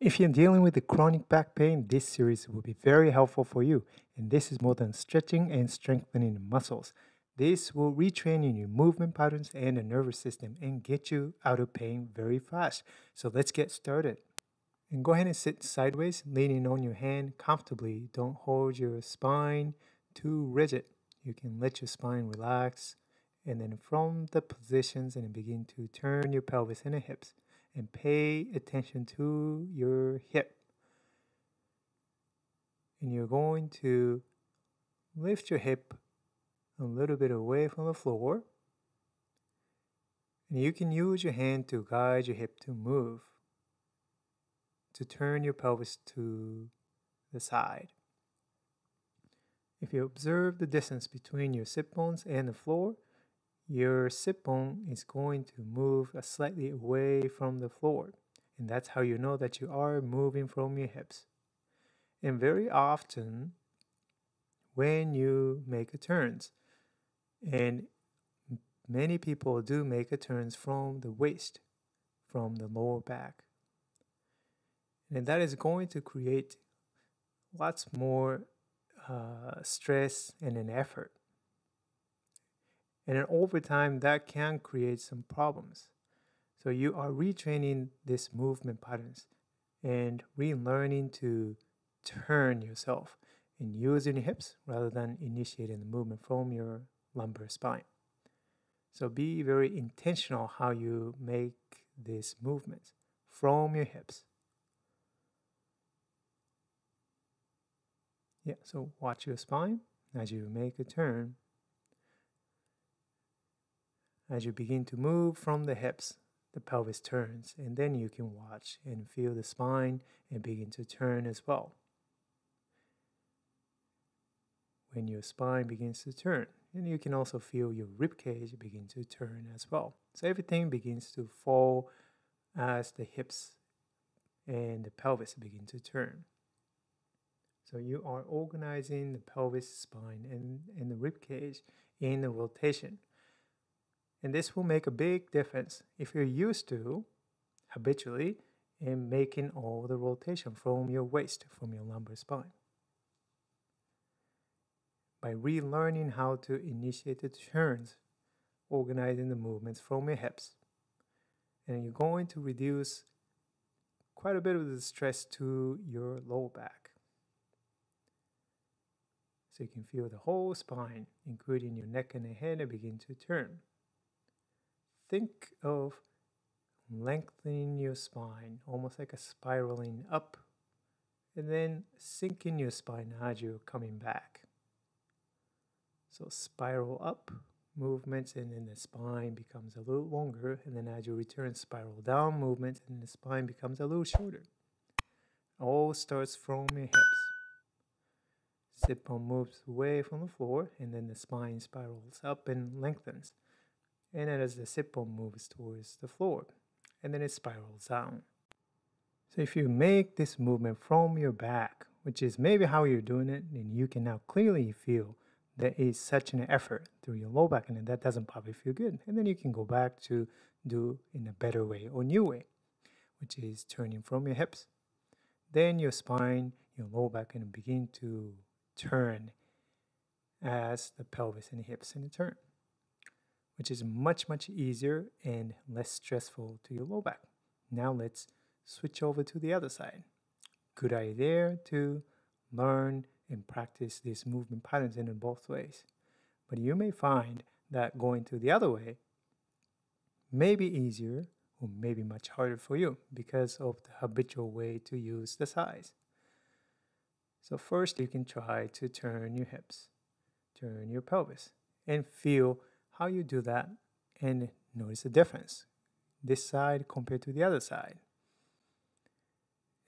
If you're dealing with the chronic back pain, this series will be very helpful for you. And this is more than stretching and strengthening the muscles. This will retrain your movement patterns and the nervous system and get you out of pain very fast. So let's get started. And go ahead and sit sideways, leaning on your hand comfortably. Don't hold your spine too rigid. You can let your spine relax. And then from the positions and begin to turn your pelvis and the hips and pay attention to your hip. And you're going to lift your hip a little bit away from the floor. And you can use your hand to guide your hip to move, to turn your pelvis to the side. If you observe the distance between your sit bones and the floor, your sit bone is going to move slightly away from the floor. And that's how you know that you are moving from your hips. And very often, when you make a turns, and many people do make a turns from the waist, from the lower back. And that is going to create lots more stress and an effort. And then over time, that can create some problems. So you are retraining these movement patterns and relearning to turn yourself and using your hips rather than initiating the movement from your lumbar spine. So be very intentional how you make these movements from your hips. Yeah, so watch your spine as you make a turn. As you begin to move from the hips, the pelvis turns, and then you can watch and feel the spine and begin to turn as well. When your spine begins to turn, and you can also feel your rib cage begin to turn as well. So everything begins to fall as the hips and the pelvis begin to turn. So you are organizing the pelvis, spine, and the rib cage in the rotation. And this will make a big difference if you're used to habitually in making all the rotation from your waist, from your lumbar spine. By relearning how to initiate the turns, organizing the movements from your hips, and you're going to reduce quite a bit of the stress to your lower back. So you can feel the whole spine, including your neck and the head, begin to turn. Think of lengthening your spine, almost like a spiraling up, and then sinking your spine as you're coming back. So spiral up movements, and then the spine becomes a little longer, and then as you return, spiral down movements, and the spine becomes a little shorter. All starts from your hips. Sit bone moves away from the floor, and then the spine spirals up and lengthens. And then as the sit bone moves towards the floor, and then it spirals down. So if you make this movement from your back, which is maybe how you're doing it, then you can now clearly feel there is such an effort through your low back, and that doesn't probably feel good. And then you can go back to do in a better way or new way, which is turning from your hips. Then your spine, your low back can begin to turn as the pelvis and the hips in the turn, which is much, much easier and less stressful to your low back. Now let's switch over to the other side. Good idea to learn and practice these movement patterns in both ways. But you may find that going to the other way may be easier or maybe much harder for you because of the habitual way to use the size. So first you can try to turn your hips, turn your pelvis, and feel how you do that and notice the difference. This side compared to the other side.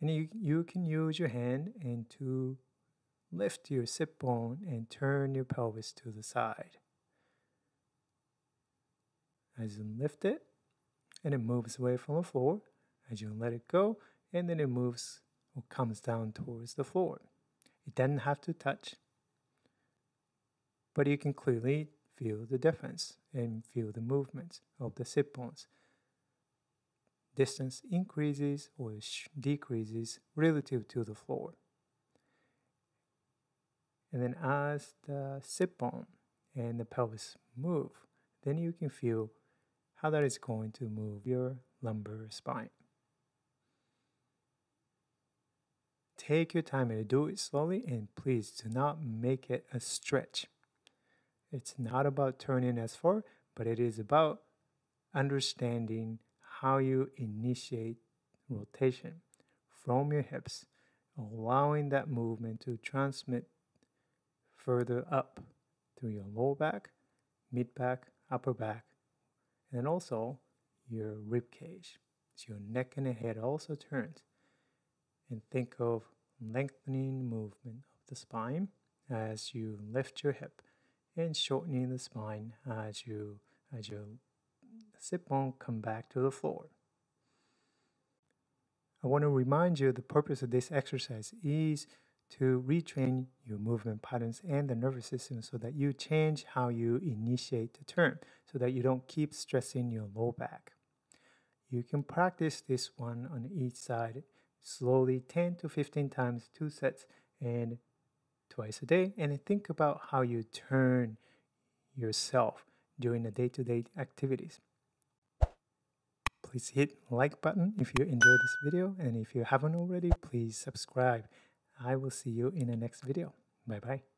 And you can use your hand and to lift your sit bone and turn your pelvis to the side. As you lift it, and it moves away from the floor, as you let it go, and then it moves or comes down towards the floor. It doesn't have to touch, but you can clearly feel the difference and feel the movement of the sit bones. distance increases or decreases relative to the floor. And then as the sit bone and the pelvis move, then you can feel how that is going to move your lumbar spine. Take your time and do it slowly, and please do not make it a stretch. It's not about turning as far, but it is about understanding how you initiate rotation from your hips, allowing that movement to transmit further up through your lower back, mid back, upper back, and also your rib cage. So your neck and the head also turns. And think of lengthening movement of the spine as you lift your hip, and shortening the spine as your sit bone come back to the floor. I want to remind you the purpose of this exercise is to retrain your movement patterns and the nervous system so that you change how you initiate the turn, so that you don't keep stressing your low back. You can practice this one on each side slowly 10 to 15 times, 2 sets, and twice a day. And think about how you turn yourself during the day-to-day activities. Please hit like button if you enjoyed this video, and if you haven't already, please subscribe. I will see you in the next video. Bye bye.